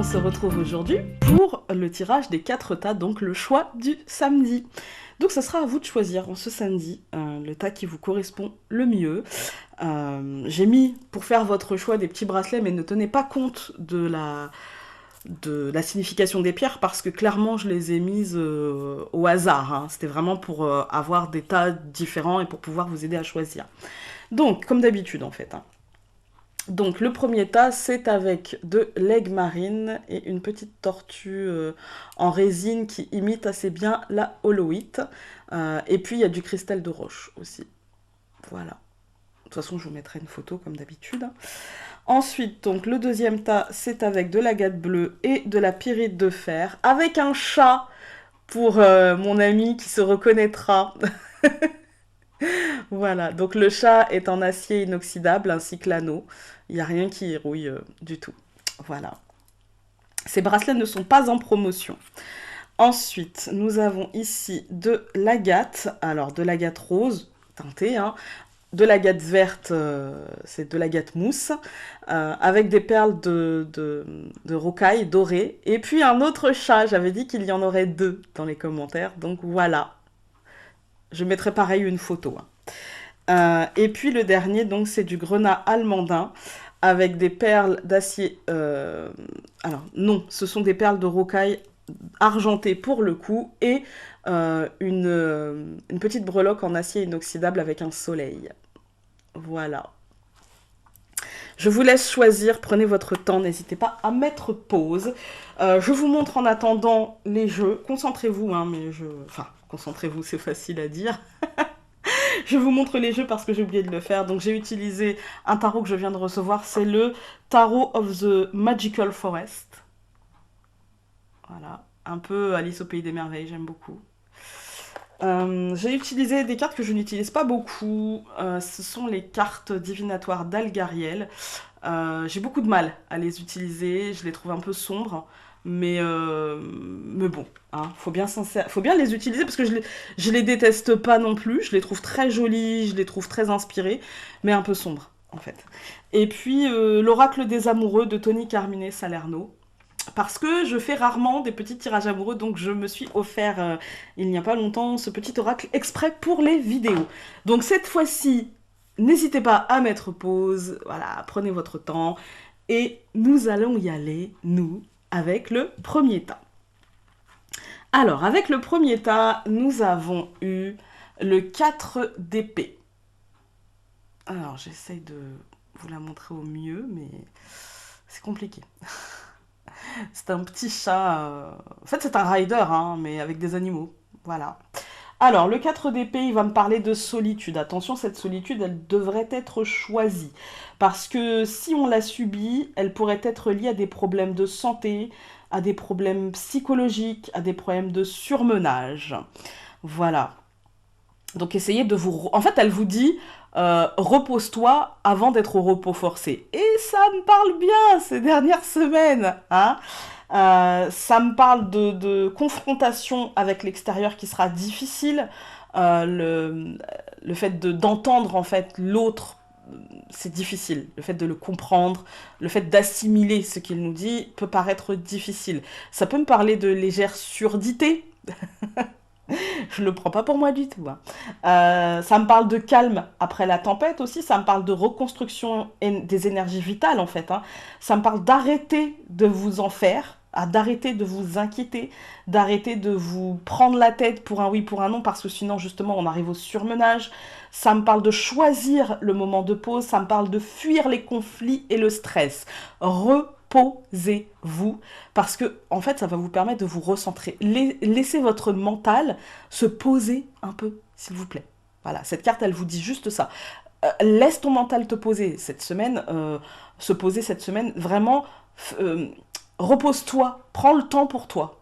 on se retrouve aujourd'hui pour le tirage des 4 tas, donc le choix du samedi. Donc ça sera à vous de choisir en ce samedi le tas qui vous correspond le mieux. J'ai mis pour faire votre choix des petits bracelets, mais ne tenez pas compte de la signification des pierres parce que clairement je les ai mises au hasard. Hein. C'était vraiment pour avoir des tas différents et pour pouvoir vous aider à choisir. Donc, comme d'habitude en fait. Hein. Donc le premier tas, c'est avec de l'aigle marine et une petite tortue en résine qui imite assez bien la holoïte. Et puis il y a du cristal de roche aussi. Voilà. De toute façon, je vous mettrai une photo comme d'habitude. Ensuite, donc le deuxième tas, c'est avec de l'agate bleue et de la pyrite de fer, avec un chat pour mon ami qui se reconnaîtra. Voilà, donc le chat est en acier inoxydable ainsi que l'anneau. Il n'y a rien qui rouille du tout. Voilà. Ces bracelets ne sont pas en promotion. Ensuite, nous avons ici de l'agate. Alors, de l'agate rose, teintée, hein. De l'agate verte, c'est de l'agate mousse, avec des perles de rocaille dorées. Et puis un autre chat, j'avais dit qu'il y en aurait 2 dans les commentaires, donc voilà. Je mettrai pareil une photo. Hein. Et puis le dernier, donc c'est du grenat almandin avec des perles d'acier. Alors non, ce sont des perles de rocaille argentées pour le coup et une petite breloque en acier inoxydable avec un soleil. Voilà. Je vous laisse choisir, prenez votre temps, n'hésitez pas à mettre pause. Je vous montre en attendant les jeux. Concentrez-vous, hein, mais enfin, concentrez-vous, c'est facile à dire. Je vous montre les jeux parce que j'ai oublié de le faire. Donc j'ai utilisé un tarot que je viens de recevoir. C'est le Tarot of the Magical Forest. Voilà. Un peu Alice au Pays des Merveilles, j'aime beaucoup. J'ai utilisé des cartes que je n'utilise pas beaucoup. Ce sont les cartes divinatoires d'Algariel. J'ai beaucoup de mal à les utiliser. Je les trouve un peu sombres. Mais bon, hein, faut bien les utiliser parce que je les déteste pas non plus. Je les trouve très jolies, je les trouve très inspirées, mais un peu sombres en fait. Et puis l'oracle des amoureux de Tony Carmine Salerno. Parce que je fais rarement des petits tirages amoureux, donc je me suis offert il n'y a pas longtemps ce petit oracle exprès pour les vidéos. Donc cette fois-ci, n'hésitez pas à mettre pause, voilà, prenez votre temps, et nous allons y aller, nous, avec le premier tas. Alors, avec le premier tas, nous avons eu le 4 d'épée. Alors, j'essaye de vous la montrer au mieux, mais c'est compliqué. C'est un petit chat. En fait, c'est un rider, hein, mais avec des animaux. Voilà. Alors, le 4 d'épée, il va me parler de solitude. Attention, cette solitude, elle devrait être choisie. Parce que si on la subit, elle pourrait être liée à des problèmes de santé, à des problèmes psychologiques, à des problèmes de surmenage. Voilà. Donc essayez de vous... En fait, elle vous dit, repose-toi avant d'être au repos forcé. Et ça me parle bien ces dernières semaines. Hein. Ça me parle de confrontation avec l'extérieur qui sera difficile. Le fait d'entendre en fait l'autre, c'est difficile. Le fait de le comprendre, le fait d'assimiler ce qu'il nous dit peut paraître difficile. Ça peut me parler de légère surdité. Je le prends pas pour moi du tout. Hein. Ça me parle de calme après la tempête aussi. Ça me parle de reconstruction des énergies vitales en fait. Hein. Ça me parle d'arrêter de vous en faire, d'arrêter de vous inquiéter, d'arrêter de vous prendre la tête pour un oui, pour un non, parce que sinon justement on arrive au surmenage. Ça me parle de choisir le moment de pause. Ça me parle de fuir les conflits et le stress. Reposez-vous parce que en fait ça va vous permettre de vous recentrer. Laissez votre mental se poser un peu, s'il vous plaît. Voilà, cette carte elle vous dit juste ça. Laisse ton mental te poser cette semaine, se poser cette semaine. Vraiment, repose-toi, prends le temps pour toi.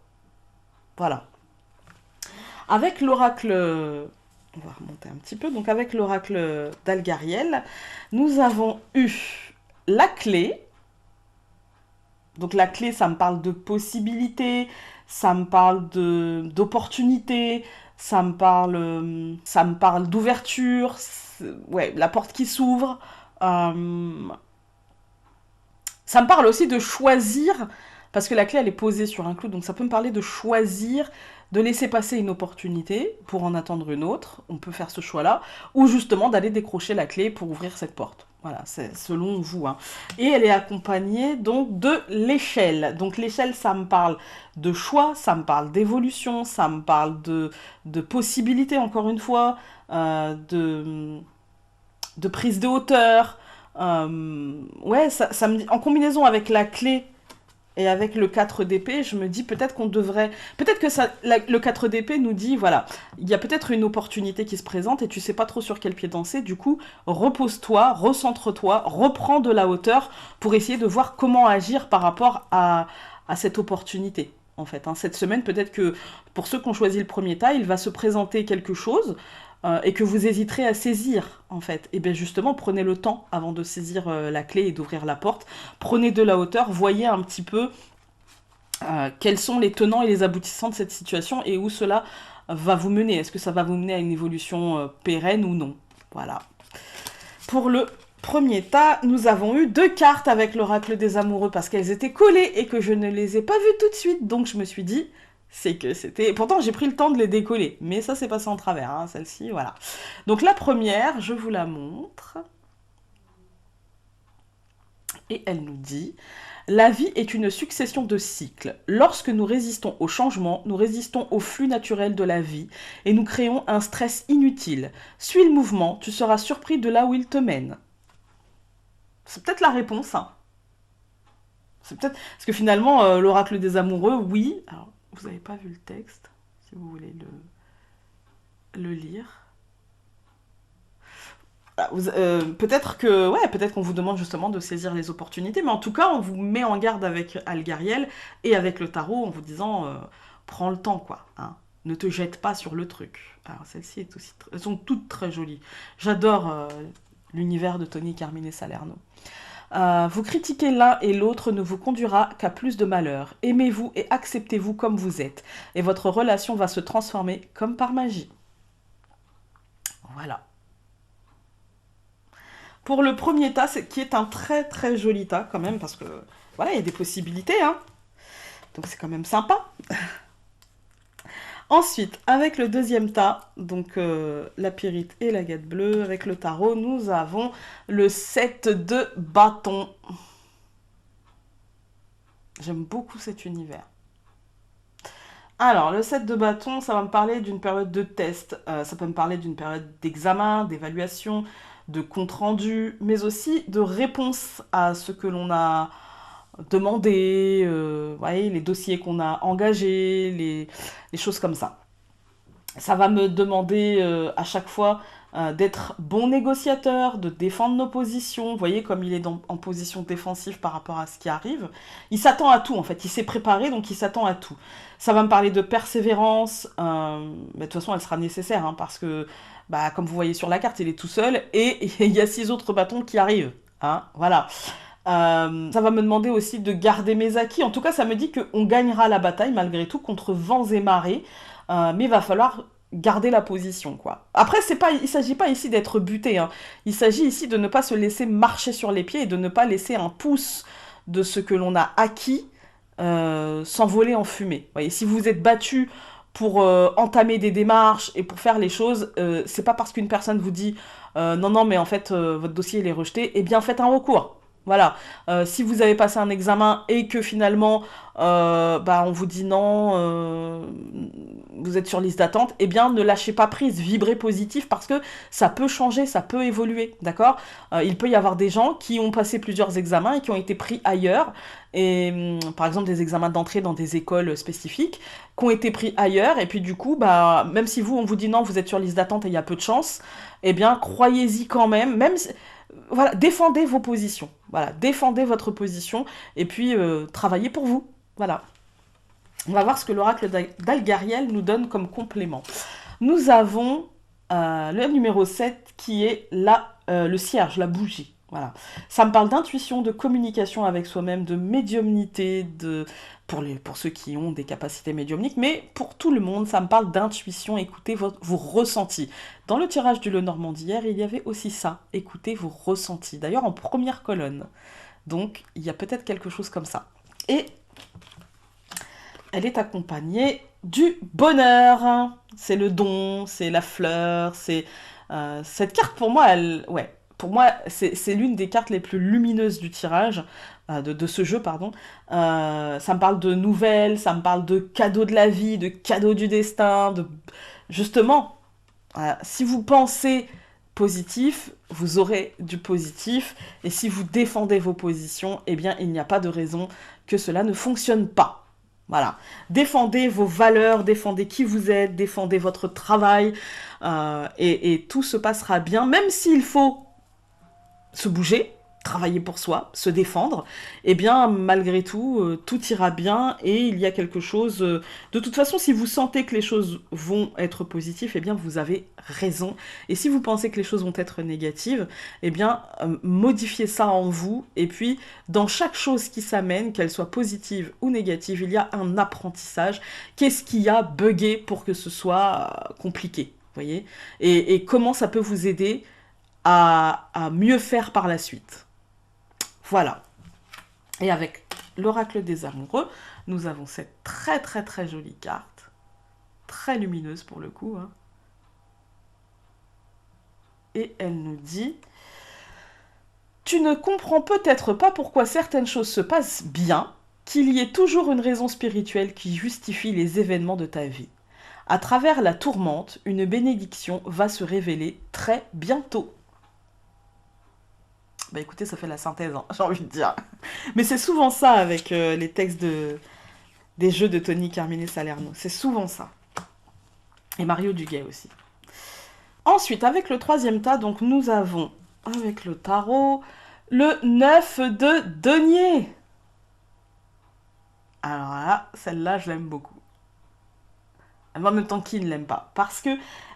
Voilà. Avec l'oracle, on va remonter un petit peu. Donc avec l'oracle d'Algariel, nous avons eu la clé. Donc la clé, ça me parle de possibilités, ça me parle d'opportunités, ça me parle d'ouverture, ouais, la porte qui s'ouvre. Ça me parle aussi de choisir parce que la clé, elle est posée sur un clou, donc ça peut me parler de choisir, de laisser passer une opportunité pour en attendre une autre, on peut faire ce choix-là, ou justement d'aller décrocher la clé pour ouvrir cette porte. Voilà, c'est selon vous, hein. Et elle est accompagnée donc de l'échelle. Donc l'échelle, ça me parle de choix, ça me parle d'évolution, ça me parle de possibilités, encore une fois, de prise de hauteur. Ouais, ça me dit, en combinaison avec la clé et avec le 4 d'épée, je me dis peut-être qu'on devrait... Peut-être que le 4 d'épée nous dit, voilà, il y a peut-être une opportunité qui se présente et tu sais pas trop sur quel pied danser. Du coup, repose-toi, recentre-toi, reprends de la hauteur pour essayer de voir comment agir par rapport à cette opportunité. En fait, hein. Cette semaine, peut-être que pour ceux qui ont choisi le premier tas, il va se présenter quelque chose et que vous hésiterez à saisir, en fait. Et bien justement, prenez le temps avant de saisir la clé et d'ouvrir la porte. Prenez de la hauteur, voyez un petit peu quels sont les tenants et les aboutissants de cette situation et où cela va vous mener. Est-ce que ça va vous mener à une évolution pérenne ou non? Voilà. Pour le premier tas, nous avons eu 2 cartes avec l'oracle des amoureux parce qu'elles étaient collées et que je ne les ai pas vues tout de suite. Donc je me suis dit, c'est que c'était... Pourtant, j'ai pris le temps de les décoller, mais ça s'est passé en travers, hein, celle-ci, voilà. Donc la première, je vous la montre. Et elle nous dit... La vie est une succession de cycles. Lorsque nous résistons au changement, nous résistons au flux naturel de la vie et nous créons un stress inutile. Suis le mouvement, tu seras surpris de là où il te mène. C'est peut-être la réponse, hein. C'est peut-être... Parce que finalement, l'oracle des amoureux, oui... Alors, vous n'avez pas vu le texte, si vous voulez le lire. Peut-être que, ouais, peut-être qu'on vous demande justement de saisir les opportunités, mais en tout cas, on vous met en garde avec Algariel et avec le tarot en vous disant, prends le temps, quoi, hein. Ne te jette pas sur le truc. Alors, celle-ci est aussi... Elles sont toutes très jolies. J'adore l'univers de Tony Carmine Salerno. Vous critiquer l'un et l'autre ne vous conduira qu'à plus de malheur. Aimez-vous et acceptez-vous comme vous êtes, et votre relation va se transformer comme par magie. Voilà. Pour le premier tas, qui est un très très joli tas quand même, parce que voilà, il y a des possibilités, hein. Donc c'est quand même sympa. Ensuite, avec le deuxième tas, donc la pyrite et l'agate bleue, avec le tarot, nous avons le 7 de bâtons. J'aime beaucoup cet univers. Alors, le 7 de bâtons, ça va me parler d'une période de test, ça peut me parler d'une période d'examen, d'évaluation, de compte-rendu, mais aussi de réponse à ce que l'on a demandé, voyez, les dossiers qu'on a engagés, les choses comme ça. Ça va me demander à chaque fois d'être bon négociateur, de défendre nos positions. Vous voyez, comme il est en position défensive par rapport à ce qui arrive. Il s'attend à tout, en fait. Il s'est préparé, donc il s'attend à tout. Ça va me parler de persévérance. Mais de toute façon, elle sera nécessaire, hein, parce que, bah, comme vous voyez sur la carte, il est tout seul. Et il y a 6 autres bâtons qui arrivent. Hein, voilà. Ça va me demander aussi de garder mes acquis. En tout cas, ça me dit qu'on gagnera la bataille, malgré tout, contre vents et marées. Mais il va falloir garder la position, quoi. Après, il ne s'agit pas ici d'être buté, hein. Il s'agit ici de ne pas se laisser marcher sur les pieds et de ne pas laisser un pouce de ce que l'on a acquis s'envoler en fumée. Vous voyez, si vous êtes battu pour entamer des démarches et pour faire les choses, c'est pas parce qu'une personne vous dit non, non, mais en fait, votre dossier il est rejeté, eh bien faites un recours. Voilà, si vous avez passé un examen et que finalement on vous dit non, vous êtes sur liste d'attente, eh bien ne lâchez pas prise, vibrez positif parce que ça peut changer, ça peut évoluer, d'accord. Il peut y avoir des gens qui ont passé plusieurs examens et qui ont été pris ailleurs, et par exemple des examens d'entrée dans des écoles spécifiques, qui ont été pris ailleurs, et puis du coup, même si on vous dit non, vous êtes sur liste d'attente et il y a peu de chance, eh bien croyez-y quand même si... Voilà, défendez vos positions. Voilà, défendez votre position et puis travaillez pour vous. Voilà. On va voir ce que l'oracle d'Algariel nous donne comme complément. Nous avons le numéro 7 qui est le cierge, la bougie. Voilà. Ça me parle d'intuition, de communication avec soi-même, de médiumnité, pour ceux qui ont des capacités médiumniques, mais pour tout le monde, ça me parle d'intuition, écoutez vos ressentis. Dans le tirage du Lenormand d'hier, il y avait aussi ça, écoutez vos ressentis, d'ailleurs en première colonne. Donc, il y a peut-être quelque chose comme ça. Et elle est accompagnée du bonheur. C'est le don, c'est la fleur, c'est... cette carte, pour moi, ouais, pour moi, c'est l'une des cartes les plus lumineuses du tirage, de ce jeu, pardon. Ça me parle de nouvelles, ça me parle de cadeaux de la vie, de cadeaux du destin, de... Justement, si vous pensez positif, vous aurez du positif. Et si vous défendez vos positions, eh bien, il n'y a pas de raison que cela ne fonctionne pas. Voilà. Défendez vos valeurs, défendez qui vous êtes, défendez votre travail, et tout se passera bien, même s'il faut se bouger, travailler pour soi, se défendre, eh bien, malgré tout, tout ira bien et il y a quelque chose... de toute façon, si vous sentez que les choses vont être positives, eh bien, vous avez raison. Et si vous pensez que les choses vont être négatives, eh bien, modifiez ça en vous. Et puis, dans chaque chose qui s'amène, qu'elle soit positive ou négative, il y a un apprentissage. Qu'est-ce qui a bugué pour que ce soit compliqué, voyez, et comment ça peut vous aider à mieux faire par la suite. Voilà. Et avec l'oracle des amoureux, nous avons cette très très très jolie carte, très lumineuse pour le coup, hein. Et elle nous dit: tu ne comprends peut-être pas pourquoi certaines choses se passent bien, qu'il y ait toujours une raison spirituelle qui justifie les événements de ta vie. À travers la tourmente, une bénédiction va se révéler très bientôt. Bah écoutez, ça fait la synthèse, hein, j'ai envie de dire. Mais c'est souvent ça avec les textes des jeux de Tony Carmine Salerno. C'est souvent ça. Et Mario Duguay aussi. Ensuite, avec le troisième tas, donc nous avons, avec le tarot, le 9 de denier. Alors là, celle-là, je l'aime beaucoup. En même temps, qui ne l'aime pas? Parce que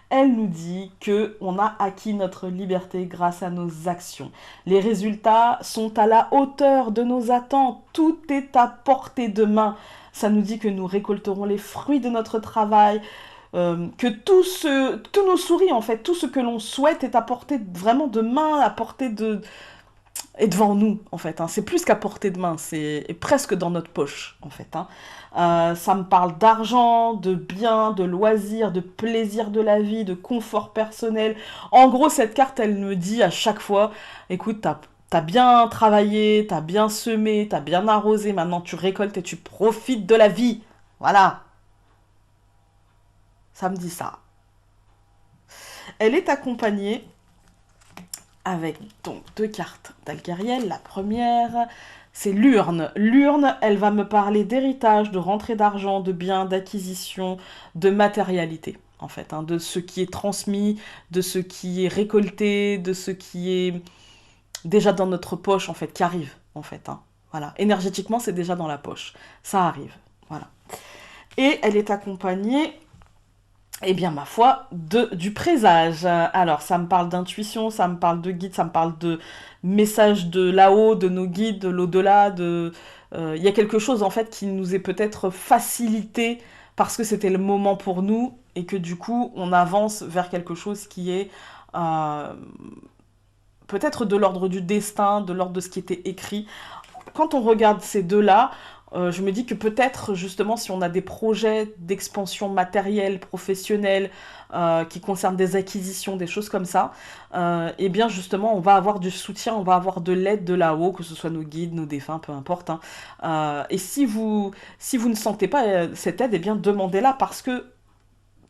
elle nous dit qu'on a acquis notre liberté grâce à nos actions. Les résultats sont à la hauteur de nos attentes. Tout est à portée de main. Ça nous dit que nous récolterons les fruits de notre travail, que tous nos souris, en fait, tout ce que l'on souhaite est à portée vraiment de main, à portée de... est devant nous, en fait, hein. C'est plus qu'à portée de main, c'est presque dans notre poche, en fait, hein. Ça me parle d'argent, de biens, de loisirs, de plaisir de la vie, de confort personnel. En gros, cette carte, elle me dit à chaque fois, écoute, t'as bien travaillé, t'as bien semé, t'as bien arrosé, maintenant tu récoltes et tu profites de la vie. Voilà. Ça me dit ça. Elle est accompagnée avec donc deux cartes d'Algariel. La première, c'est l'urne. L'urne, elle va me parler d'héritage, de rentrée d'argent, de biens, d'acquisition, de matérialité, en fait, hein, de ce qui est transmis, de ce qui est récolté, de ce qui est déjà dans notre poche, en fait, qui arrive, en fait, hein. Voilà. Énergétiquement, c'est déjà dans la poche. Ça arrive. Voilà. Et elle est accompagnée, eh bien, ma foi, du présage. Alors, ça me parle d'intuition, ça me parle de guide, ça me parle de messages de là-haut, de nos guides, de l'au-delà. Il y a quelque chose, en fait, qui nous est peut-être facilité parce que c'était le moment pour nous et que, du coup, on avance vers quelque chose qui est peut-être de l'ordre du destin, de l'ordre de ce qui était écrit. Quand on regarde ces deux-là, je me dis que peut-être, justement, si on a des projets d'expansion matérielle, professionnelle, qui concernent des acquisitions, des choses comme ça, eh bien, justement, on va avoir du soutien, on va avoir de l'aide de là-haut, que ce soit nos guides, nos défunts, peu importe, hein. Et si vous ne sentez pas cette aide, eh bien, demandez-la parce que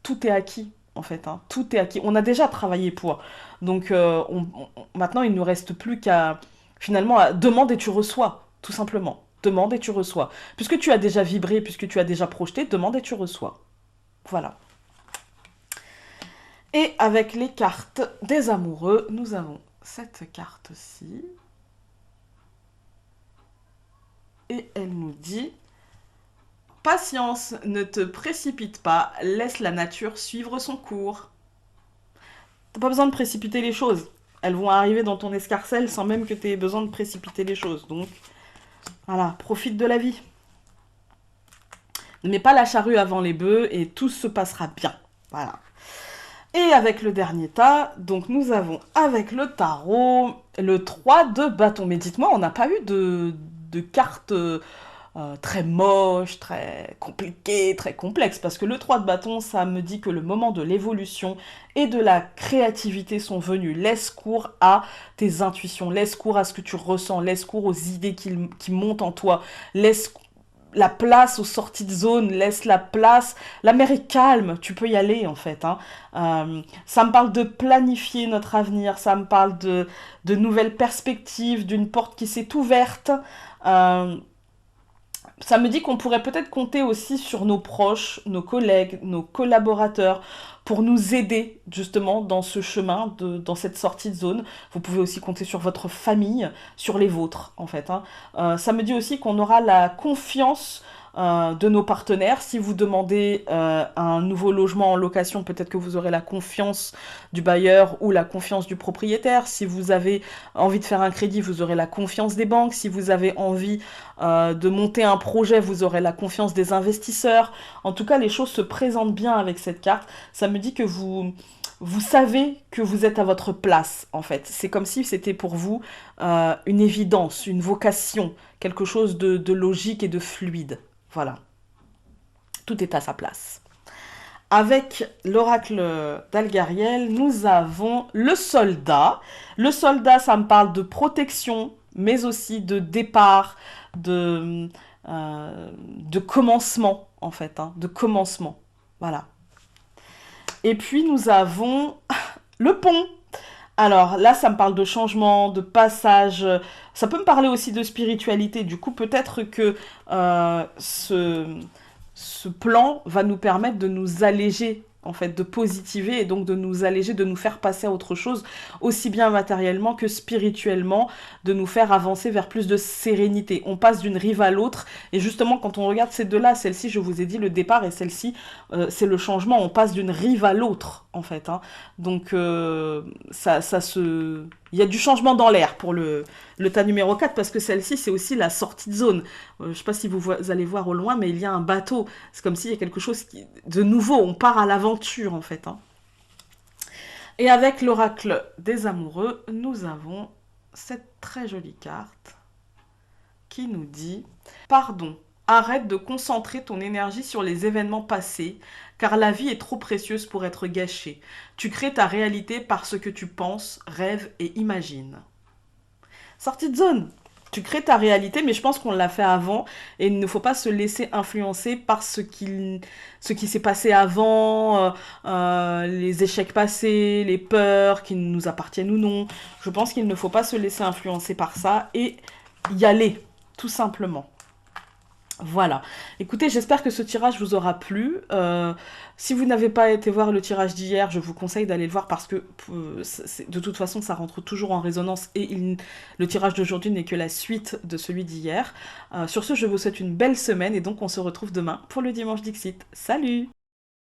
tout est acquis. En fait, hein. Tout est acquis. On a déjà travaillé pour. Donc, maintenant, il ne nous reste plus qu'à, finalement, demande et tu reçois, tout simplement. Demande et tu reçois. Puisque tu as déjà vibré, puisque tu as déjà projeté, demande et tu reçois. Voilà. Et avec les cartes des amoureux, nous avons cette carte-ci. Et elle nous dit: patience, ne te précipite pas, laisse la nature suivre son cours. T'as pas besoin de précipiter les choses. Elles vont arriver dans ton escarcelle sans même que tu aies besoin de précipiter les choses. Donc, voilà, profite de la vie. Ne mets pas la charrue avant les bœufs et tout se passera bien. Voilà. Et avec le dernier tas, donc nous avons avec le tarot le 3 de bâton. Mais dites-moi, on n'a pas eu de carte très moche, très compliqué, très complexe. Parce que le 3 de bâton, ça me dit que le moment de l'évolution et de la créativité sont venus. Laisse cours à tes intuitions, laisse cours à ce que tu ressens, laisse cours aux idées qui montent en toi, laisse la place aux sorties de zone, laisse la place. La mer est calme, tu peux y aller en fait. Hein. Ça me parle de planifier notre avenir, ça me parle de nouvelles perspectives, d'une porte qui s'est ouverte. Euh, Ça me dit qu'on pourrait peut-être compter aussi sur nos proches, nos collègues, nos collaborateurs pour nous aider justement dans ce chemin, dans cette sortie de zone. Vous pouvez aussi compter sur votre famille, sur les vôtres en fait. Hein. Ça me dit aussi qu'on aura la confiance de nos partenaires. Si vous demandez un nouveau logement en location, peut-être que vous aurez la confiance du bailleur ou la confiance du propriétaire. Si vous avez envie de faire un crédit, vous aurez la confiance des banques. Si vous avez envie de monter un projet, vous aurez la confiance des investisseurs. En tout cas, les choses se présentent bien avec cette carte. Ça me dit que vous savez que vous êtes à votre place, en fait. C'est comme si c'était pour vous une évidence, une vocation, quelque chose de logique et de fluide. Voilà, tout est à sa place. Avec l'oracle d'Algariel, nous avons le soldat. Le soldat, ça me parle de protection, mais aussi de départ, de commencement, en fait, hein, de commencement. Voilà. Et puis, nous avons le pont. Alors là, ça me parle de changement, de passage. Ça peut me parler aussi de spiritualité. Du coup, peut-être que ce plan va nous permettre de nous alléger, en fait, de positiver et donc de nous alléger, de nous faire passer à autre chose, aussi bien matériellement que spirituellement, de nous faire avancer vers plus de sérénité. On passe d'une rive à l'autre et justement, quand on regarde ces deux-là, celle-ci, je vous ai dit le départ et celle-ci, c'est le changement. On passe d'une rive à l'autre, en fait. Hein. Donc, ça se... Il y a du changement dans l'air pour le tas numéro 4 parce que celle-ci, c'est aussi la sortie de zone. Je ne sais pas si vous allez voir au loin, mais il y a un bateau. C'est comme s'il y a quelque chose de nouveau. On part à l'aventure, en fait. Hein. Et avec l'oracle des amoureux, nous avons cette très jolie carte qui nous dit « Pardon, arrête de concentrer ton énergie sur les événements passés, car la vie est trop précieuse pour être gâchée. Tu crées ta réalité par ce que tu penses, rêves et imagines. » Sortie de zone. Tu crées ta réalité, mais je pense qu'on l'a fait avant et il ne faut pas se laisser influencer par ce qui s'est passé avant, les échecs passés, les peurs qui nous appartiennent ou non. Je pense qu'il ne faut pas se laisser influencer par ça et y aller, tout simplement. Voilà. Écoutez, j'espère que ce tirage vous aura plu. Si vous n'avez pas été voir le tirage d'hier, je vous conseille d'aller le voir parce que de toute façon, ça rentre toujours en résonance et le tirage d'aujourd'hui n'est que la suite de celui d'hier. Sur ce, je vous souhaite une belle semaine et donc on se retrouve demain pour le dimanche Dixit. Salut!